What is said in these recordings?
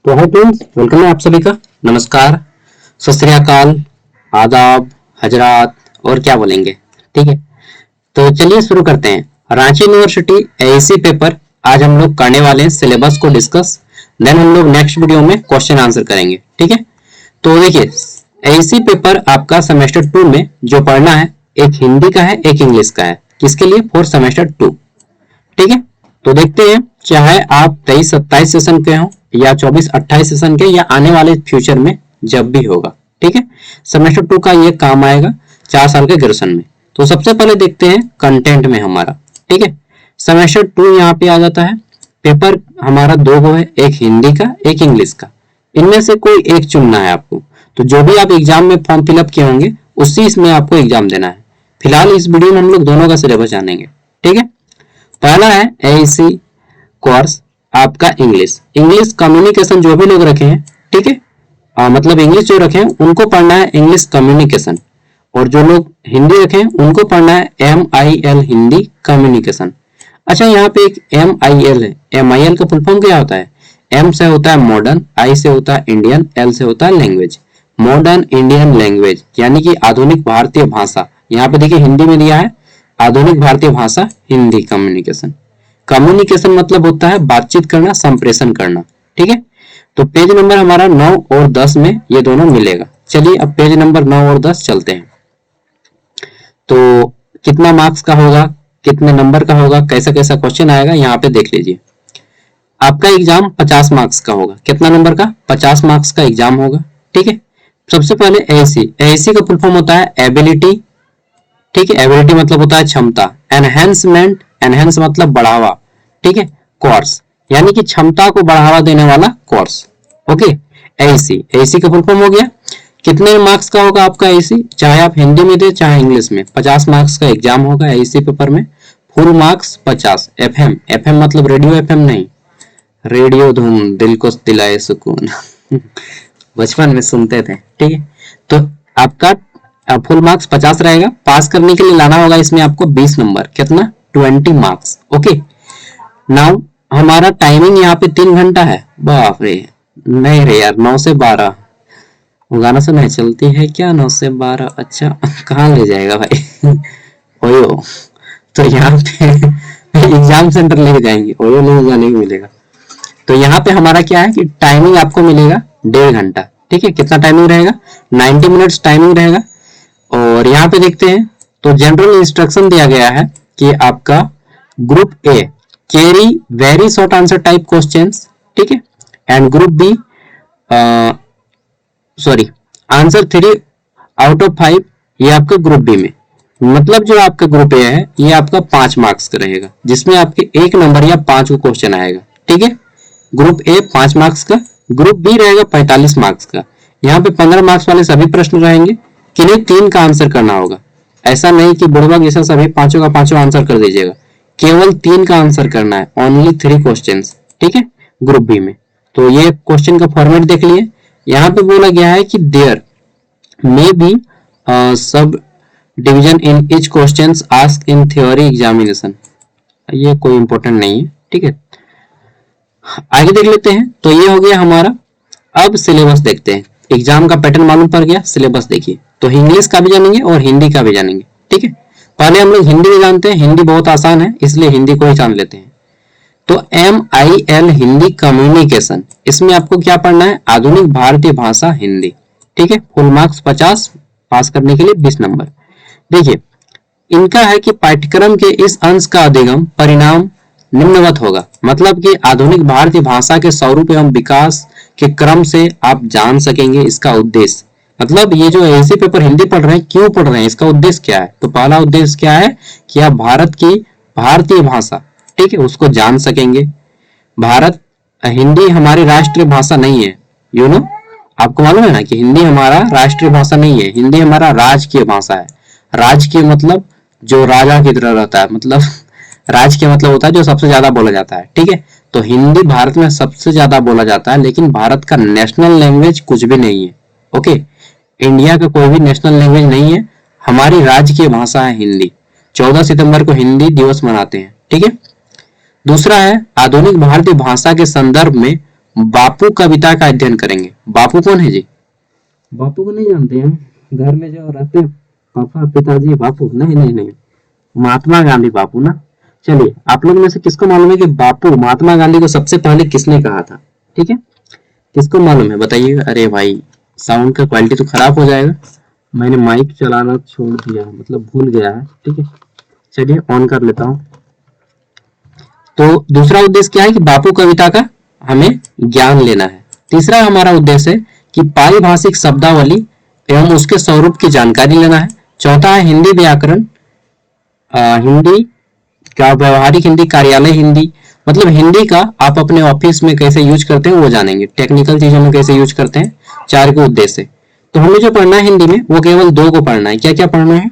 तो hi friends, welcome है आप सभी का। नमस्कार, सत श्री अकाल, आदाब, हजरात और क्या बोलेंगे। ठीक है, तो चलिए शुरू करते हैं। रांची यूनिवर्सिटी एएससी पेपर आज हम लोग करने वाले हैं, सिलेबस को डिस्कस। देन हम लोग नेक्स्ट वीडियो में क्वेश्चन आंसर करेंगे। ठीक है, तो देखिए एएससी पेपर आपका सेमेस्टर 2 में जो पढ़ना है, एक हिंदी का है, एक इंग्लिश का है। किसके लिए? For semester 2। ठीक है, तो देखते हैं, चाहे आप 23-27 सेशन के हो या 24-28 सेशन के, या आने वाले फ्यूचर में जब भी होगा। ठीक है, सेमेस्टर 2 का ये काम आएगा 4 साल के ग्रेजुएशन में। तो सबसे पहले देखते हैं कंटेंट में हमारा। ठीक है, सेमेस्टर 2 यहाँ पे आ जाता है। पेपर हमारा 2 गो है, एक हिंदी का, एक इंग्लिश का। इनमें से कोई एक चुनना है आपको। तो जो भी आप एग्जाम में फॉर्म फिलअप किए होंगे उसी इसमें आपको एग्जाम देना है। फिलहाल इस वीडियो में हम लोग दोनों का सिलेबस जानेंगे। ठीक है, पहला है एएससी कोर्स आपका इंग्लिश कम्युनिकेशन। जो भी लोग रखे हैं, ठीक है, मतलब इंग्लिश जो रखे हैं उनको पढ़ना है इंग्लिश कम्युनिकेशन, और जो लोग हिंदी रखे हैं उनको पढ़ना है MIL हिंदी कम्युनिकेशन। अच्छा, यहाँ पे एक MIL है। MIL का फुल फॉर्म क्या होता है? M से होता है मॉडर्न, I से होता है इंडियन, L से होता है लैंग्वेज। मॉडर्न इंडियन लैंग्वेज यानी कि आधुनिक भारतीय भाषा। यहाँ पे देखिए हिंदी में दिया है आधुनिक भारतीय भाषा हिंदी कम्युनिकेशन। कम्युनिकेशन मतलब होता है बातचीत करना, संप्रेषण करना। ठीक है, तो पेज नंबर हमारा 9 और 10 में ये दोनों मिलेगा। चलिए अब पेज नंबर 9 और 10 चलते हैं। तो कितना मार्क्स का होगा, कितने नंबर का होगा, कैसा कैसा क्वेश्चन आएगा यहाँ पे देख लीजिए। आपका एग्जाम 50 मार्क्स का होगा। कितना नंबर का? 50 मार्क्स का एग्जाम होगा। ठीक है, सबसे पहले एएससी का फुल फॉर्म होता है एबिलिटी। ठीक है, एबिलिटी मतलब होता है क्षमता। एनहेंसमेंट, एनहेंस मतलब बढ़ावा। ठीक है, कोर्स यानी कि क्षमता को बढ़ावा देने वाला कोर्स। ओके, एएससी का फुल फॉर्म हो गया। कितने मार्क्स का होगा आपका एएससी? चाहे आप हिंदी में दे चाहे इंग्लिश में, 50 मार्क्स का एग्जाम होगा एएससी पेपर में। Full marks 50। एफएम मतलब रेडियो एफएम नहीं, रेडियो धूम दिल को दिलाए सुकून बचपन में सुनते थे। ठीक है, तो आपका फुल मार्क्स 50 रहेगा। पास करने के लिए लाना होगा इसमें आपको 20 नंबर। कितना? 20 मार्क्स। ओके, नाउ हमारा टाइमिंग यहाँ पे 3 घंटा है। बाप रे, नहीं रे यार, 9 से 12 वो गाना सुना है, चलती है क्या 9 से 12। अच्छा कहाँ ले जाएगा भाई ओयो, तो यहाँ पे एग्जाम सेंटर लेके जाएंगे, ओयो लेके जाने को मिलेगा। तो यहाँ पे हमारा क्या है कि टाइमिंग आपको मिलेगा 1.5 घंटा। ठीक है, कितना टाइमिंग रहेगा? 90 मिनट्स टाइमिंग रहेगा। और यहाँ पे देखते हैं तो जनरल इंस्ट्रक्शन दिया गया है कि आपका group A carry very short answer type questions. ठीक है, and group B sorry answer 3 out of 5 ये आपका ग्रुप बी में। मतलब जो आपका ग्रुप ए है ये आपका 5 मार्क्स का रहेगा, जिसमें आपके 1 नंबर या 5 को क्वेश्चन आएगा। ठीक है, ग्रुप ए 5 मार्क्स का, ग्रुप बी रहेगा 45 मार्क्स का। यहाँ पे 15 मार्क्स वाले सभी प्रश्न रहेंगे, किन्हीं 3 का आंसर करना होगा। ऐसा नहीं कि बुढ़वा जैसा सभी पांचों का पांचों आंसर कर दीजिएगा, केवल 3 का आंसर करना है, ओनली 3 क्वेश्चंस। ठीक है, ग्रुप बी में। तो ये क्वेश्चन का फॉर्मेट देख लिए। यहाँ पे बोला गया है कि there may be sub division in each questions asked in theory examination. ये कोई इंपॉर्टेंट नहीं है। ठीक है, आगे देख लेते हैं। तो ये हो गया हमारा। अब सिलेबस देखते हैं। एग्जाम का पैटर्न मालूम पड़ गया, सिलेबस देखिए। तो इंग्लिश का भी जानेंगे और हिंदी का भी जानेंगे। ठीक है, पहले हम लोग हिंदी में जानते हैं। हिंदी बहुत आसान है, इसलिए हिंदी को ही जान लेते हैं। तो MIL हिंदी कम्युनिकेशन, इसमें आपको क्या पढ़ना है? आधुनिक भारतीय भाषा हिंदी। ठीक है, फुल मार्क्स 50, पास करने के लिए 20 नंबर। देखिए इनका है कि पाठ्यक्रम के इस अंश का अधिगम परिणाम निम्नवत होगा। मतलब कि आधुनिक भारतीय भाषा के स्वरूप एवं विकास के क्रम से आप जान सकेंगे इसका उद्देश्य। मतलब ये जो एएससी पेपर हिंदी पढ़ रहे हैं, क्यों पढ़ रहे हैं, इसका उद्देश्य क्या है? तो पहला उद्देश्य क्या है कि आप भारत की भारतीय भाषा, ठीक है, उसको जान सकेंगे। भारत हिंदी हमारी राष्ट्रीय भाषा नहीं है, यू नो, आपको मालूम है ना कि हिंदी हमारा राष्ट्रीय भाषा नहीं है। हिंदी हमारा राजकीय भाषा है। राजकीय मतलब जो राजा की तरह रहता है, मतलब राजकीय मतलब होता है जो सबसे ज्यादा बोला जाता है। ठीक है, तो हिंदी भारत में सबसे ज्यादा बोला जाता है, लेकिन भारत का नेशनल लैंग्वेज कुछ भी नहीं है। ओके, इंडिया का कोई भी नेशनल लैंग्वेज नहीं है, हमारी राजकीय भाषा है हिंदी। 14 सितंबर को हिंदी दिवस मनाते हैं। ठीक है, दूसरा है आधुनिक भारतीय भाषा के संदर्भ में बापू कविता का अध्ययन करेंगे। बापू कौन है जी? बापू को नहीं जानते हैं? घर में जो रहते हैं पापा पिताजी बापू? नहीं नहीं नहीं, महात्मा गांधी बापू ना। चलिए, आप लोग में से किसको मालूम है कि बापू महात्मा गांधी को सबसे पहले किसने कहा था? ठीक है, किसको मालूम है बताइएगा। अरे भाई, साउंड का क्वालिटी तो खराब हो जाएगा, मैंने माइक चलाना छोड़ दिया, मतलब भूल गया है। ठीक है, चलिए ऑन कर लेता हूँ। तो दूसरा उद्देश्य क्या है कि बापू कविता का हमें ज्ञान लेना है। तीसरा हमारा उद्देश्य है कि पारिभाषिक शब्दावली एवं उसके स्वरूप की जानकारी लेना है। चौथा है हिंदी व्याकरण, हिंदी का व्यवहारिक हिंदी, कार्यालय हिंदी, मतलब हिंदी का आप अपने ऑफिस में कैसे यूज करते हैं वो जानेंगे, टेक्निकल चीजों में कैसे यूज करते हैं। चार को उद्देश्य। तो हमें जो पढ़ना है हिंदी में वो केवल 2 को पढ़ना है। क्या क्या पढ़ना है?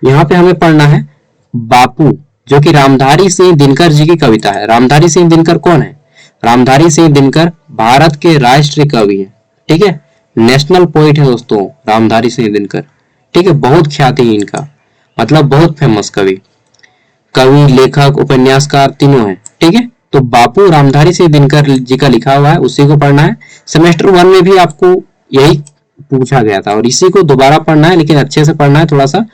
यहाँ पे हमें पढ़ना है बापू, जो कि रामधारी सिंह दिनकर जी की कविता है। रामधारी सिंह दिनकर कौन है? रामधारी सिंह दिनकर भारत के राष्ट्रीय कवि है। ठीक है, नेशनल पोइट है दोस्तों रामधारी सिंह दिनकर। ठीक है, बहुत ख्याति है इनका, मतलब बहुत फेमस कवि, लेखक, उपन्यासकार तीनों हैं। ठीक है, तो बापू रामधारी सिंह दिनकर जी का लिखा हुआ है, उसी को पढ़ना है। सेमेस्टर 1 में भी आपको यही पूछा गया था और इसी को दोबारा पढ़ना है, लेकिन अच्छे से पढ़ना है, थोड़ा सा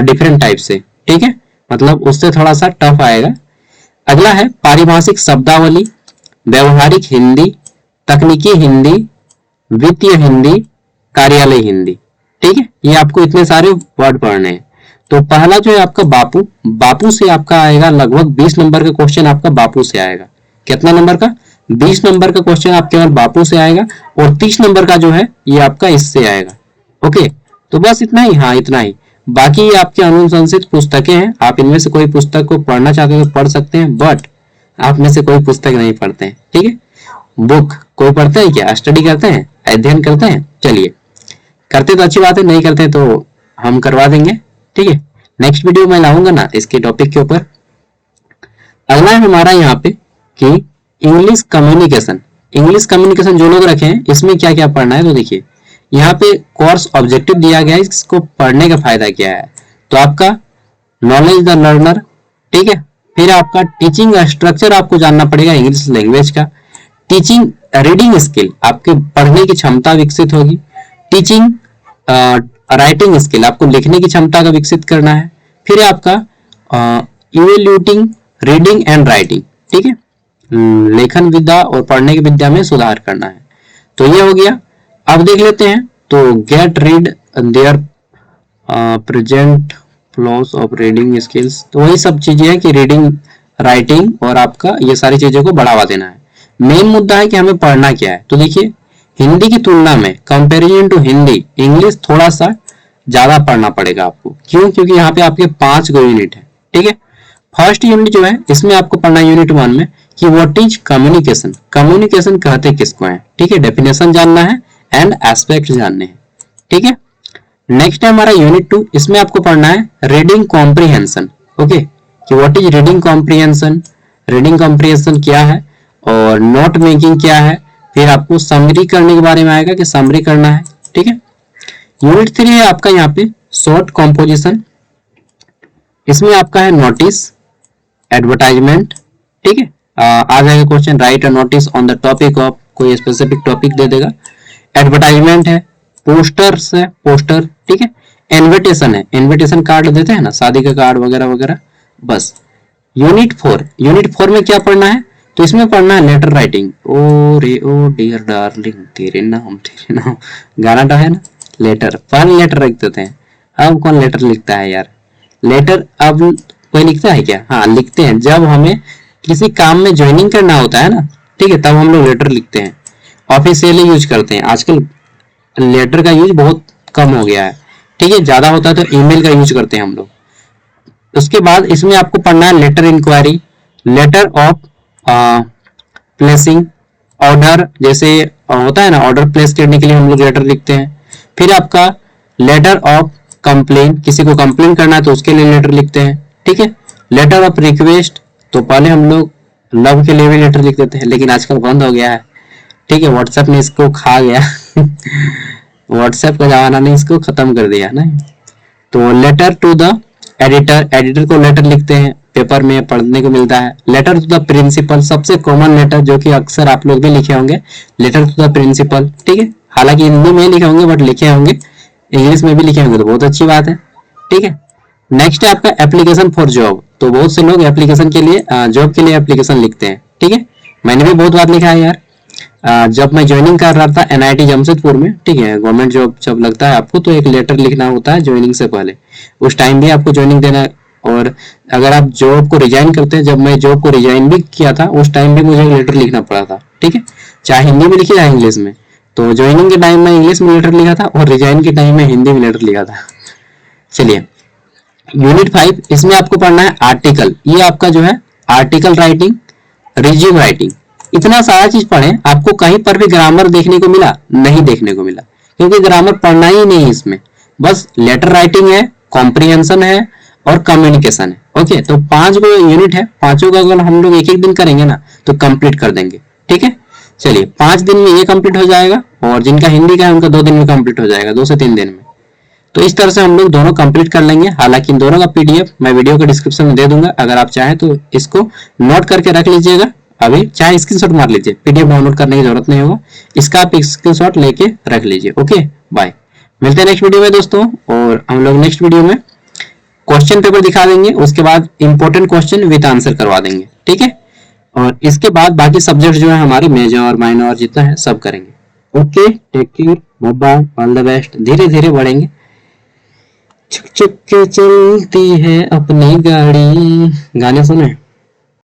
डिफरेंट टाइप से। ठीक है, मतलब उससे थोड़ा सा टफ आएगा। अगला है पारिभाषिक शब्दावली, व्यवहारिक हिंदी, तकनीकी हिंदी, वित्तीय हिंदी, कार्यालय हिंदी। ठीक है, ये आपको इतने सारे वर्ड पढ़ने हैं। तो पहला जो है आपका बापू, बापू से आपका आएगा लगभग 20 नंबर का क्वेश्चन आपका बापू से आएगा। कितना नंबर का? 20 नंबर का क्वेश्चन आपके केवल बापू से आएगा, और 30 नंबर का जो है ये आपका इससे आएगा। ओके, तो बस इतना ही, हाँ इतना ही। बाकी ये आपके अनुशंसित पुस्तकें हैं, आप इनमें से कोई पुस्तक को पढ़ना चाहते हो तो पढ़ सकते हैं, बट आप में से कोई पुस्तक नहीं पढ़ते हैं। ठीक है, बुक कोई पढ़ते हैं क्या? स्टडी करते हैं, अध्ययन करते हैं? चलिए, करते तो अच्छी बात है, नहीं करते तो हम करवा देंगे। ठीक है, नेक्स्ट वीडियो मैं लाऊंगा ना इसके टॉपिक के ऊपर। अगला है हमारा यहाँ पे कि इंग्लिश कम्युनिकेशन। इंग्लिश कम्युनिकेशन जो लोग रखे हैं इसमें क्या क्या पढ़ना है, तो देखिए यहाँ पे कोर्स ऑब्जेक्टिव दिया गया है, इसको पढ़ने का फायदा क्या है। तो आपका नॉलेज द लर्नर, ठीक है, फिर आपका टीचिंग स्ट्रक्चर आपको जानना पड़ेगा इंग्लिश लैंग्वेज का, टीचिंग रीडिंग स्किल, आपके पढ़ने की क्षमता विकसित होगी, टीचिंग राइटिंग स्किल, आपको लिखने की क्षमता का विकसित करना है, फिर आपका इवेल्यूटिंग रीडिंग एंड राइटिंग, ठीक है, लेखन विद्या और पढ़ने की विद्या में सुधार करना है। तो ये हो गया। अब देख लेते हैं, तो get rid there present floss of reading skills, तो वही सब चीजें हैं कि रीडिंग, राइटिंग और आपका ये सारी चीजों को बढ़ावा देना है। मेन मुद्दा है कि हमें पढ़ना क्या है। तो देखिए हिंदी की तुलना में कंपैरिजन टू हिंदी, इंग्लिश थोड़ा सा ज्यादा पढ़ना पड़ेगा आपको। क्यों? क्योंकि यहाँ पे आपके 5 यूनिट है। ठीक है, फर्स्ट यूनिट जो है इसमें आपको पढ़ना यूनिट 1 में कि व्हाट इज कम्युनिकेशन, कम्युनिकेशन कहते किसको है। ठीक है, डेफिनेशन जानना है एंड एस्पेक्ट जानने हैं। ठीक है, नेक्स्ट है हमारा यूनिट 2, इसमें आपको पढ़ना है रीडिंग कॉम्प्रिहेंशन। ओके, कि what is reading comprehension, reading comprehension क्या है और नोट मेकिंग क्या है, फिर आपको समरी करने के बारे में आएगा कि समरी करना है। ठीक है, यूनिट 3 है आपका यहाँ पे शॉर्ट कॉम्पोजिशन, इसमें आपका है नोटिस, एडवर्टाइजमेंट। ठीक है, आ जाएगा question, right a notice on the topic of, कोई स्पेसिफिक टॉपिक दे देगा। एडवर्टाइजमेंट है, पोस्टर्स है, पोस्टर। ठीक है, इनविटेशन है, इनविटेशन कार्ड देते हैं ना, शादी का कार्ड वगैरह वगैरह। बस यूनिट 4, यूनिट 4 में क्या पढ़ना है, तो इसमें पढ़ना है लेटर राइटिंग। ओ रे ओ डियर डार्लिंग तेरे नाम, गाना तो है ना, लेटर, पहले लेटर लिख देते हैं, अब कौन लेटर लिखता है यार, लेटर अब कोई लिखता है क्या? हाँ लिखते हैं, जब हमें किसी काम में ज्वाइनिंग करना होता है ना, ठीक है, तब हम लोग लेटर लिखते हैं, ऑफिशियली यूज करते हैं। आजकल लेटर का यूज बहुत कम हो गया है। ठीक है, ज्यादा होता है तो ईमेल का यूज करते हैं हम लोग। उसके बाद इसमें आपको पढ़ना है letter inquiry, letter of placing, order, जैसे होता है ना, ऑर्डर प्लेस करने के लिए हम लोग लेटर लिखते हैं। फिर आपका लेटर ऑफ कंप्लेन, किसी को कंप्लेन करना है तो उसके लिए लेटर लिखते हैं। ठीक है, लेटर ऑफ रिक्वेस्ट, तो पहले हम लोग लव के लिए भी लेटर लिख देते हैं, लेकिन आजकल बंद हो गया है। ठीक है, व्हाट्सएप ने इसको खा गया व्हाट्सएप का जमाना ने इसको खत्म कर दिया ना। तो letter to the editor, editor को लेटर लिखते हैं। पेपर में पढ़ने को मिलता है। लेटर टू द प्रिंसिपल, सबसे कॉमन लेटर जो कि अक्सर आप लोग भी लिखे होंगे, लेटर टू द प्रिंसिपल, ठीक है। हालांकि हिंदी में लिखे होंगे बट लिखे होंगे, इंग्लिश में भी लिखे होंगे तो बहुत अच्छी बात है, ठीक है। नेक्स्ट है आपका एप्लीकेशन फॉर जॉब। तो बहुत से लोग एप्लीकेशन के लिए, जॉब के लिए एप्लीकेशन लिखते हैं, ठीक है। मैंने भी बहुत बार लिखा है यार। जब मैं ज्वाइनिंग कर रहा था एनआईटी जमशेदपुर में, ठीक है, गवर्नमेंट जॉब जब लगता है आपको तो एक लेटर लिखना होता है ज्वाइनिंग से पहले, उस टाइम भी आपको ज्वाइनिंग देना है। और अगर आप जॉब को रिजाइन करते हैं, जब मैं जॉब को रिजाइन भी किया था उस टाइम भी मुझे लेटर लिखना पड़ा था, ठीक है, चाहे हिंदी में लिखी चाहे इंग्लिश में। तो ज्वाइनिंग के टाइम में इंग्लिश में लेटर लिखा था और रिजाइन के टाइम में हिंदी में लेटर लिखा था। चलिए यूनिट 5, इसमें आपको पढ़ना है आर्टिकल। ये आपका जो है आर्टिकल राइटिंग, रिज्यूम राइटिंग, इतना सारा चीज पढ़े। आपको कहीं पर भी ग्रामर देखने को मिला? नहीं देखने को मिला, क्योंकि ग्रामर पढ़ना ही नहीं है इसमें। बस लेटर राइटिंग है, कॉम्प्रिहेंशन है और कम्युनिकेशन है। ओके, तो 5 को यूनिट है, पांचों का अगर हम लोग एक एक दिन करेंगे ना तो कंप्लीट कर देंगे, ठीक है। चलिए 5 दिन में ये कंप्लीट हो जाएगा और जिनका हिंदी का है उनका 2 दिन में कंप्लीट हो जाएगा, 2 से 3 दिन में। तो इस तरह से हम लोग दोनों कंप्लीट कर लेंगे। हालांकि इन दोनों का पीडीएफ मैं वीडियो के डिस्क्रिप्शन में दे दूंगा, अगर आप चाहें तो इसको नोट करके रख लीजिएगा। अभी चाहे स्क्रीनशॉट मार लीजिए, पीडीएफ डाउनलोड करने की जरूरत नहीं होगा, इसका आप स्क्रीनशॉट लेके रख लीजिए। ओके बाय, मिलते हैं नेक्स्ट वीडियो में दोस्तों। और हम लोग नेक्स्ट वीडियो में क्वेश्चन पेपर दिखा देंगे, उसके बाद इंपॉर्टेंट क्वेश्चन विद आंसर करवा देंगे, ठीक है। और इसके बाद बाकी सब्जेक्ट जो है हमारे मेजर और माइनर जितना है सब करेंगे। Okay, take care, bye bye, all the best. धीरे धीरे बढ़ेंगे, छुक छुक के चलती है अपनी गाड़ी, गाने सुने।